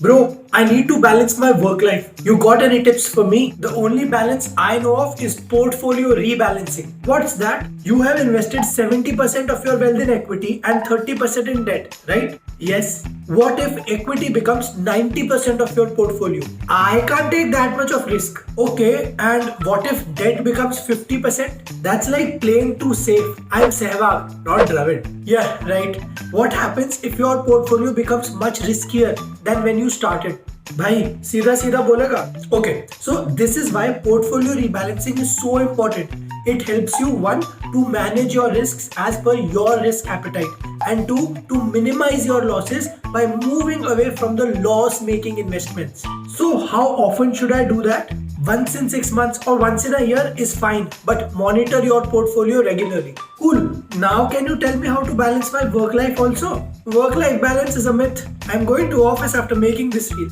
Bro, I need to balance my work life. You got any tips for me? The only balance I know of is portfolio rebalancing. What's that? You have invested 70% of your wealth in equity and 30% in debt, right? Yes. What if equity becomes 90% of your portfolio? I can't take that much of risk. Okay, and what if debt becomes 50%? That's like playing too safe. I'm Sehwag, not Dravid. Yeah, right. What happens if your portfolio becomes much riskier than when you started? भाई सीधा सीधा बोलेगा. Okay, so this is why portfolio rebalancing is so important. It helps you, one, to manage your risks as per your risk appetite, and two, to minimize your losses by moving away from the loss making investments. So how often should I do that? Once in 6 months or once in a year is fine, but monitor your portfolio regularly. Cool. Now can you tell me how to balance my work life also? Work life balance is a myth. I'm going to office after making this reel.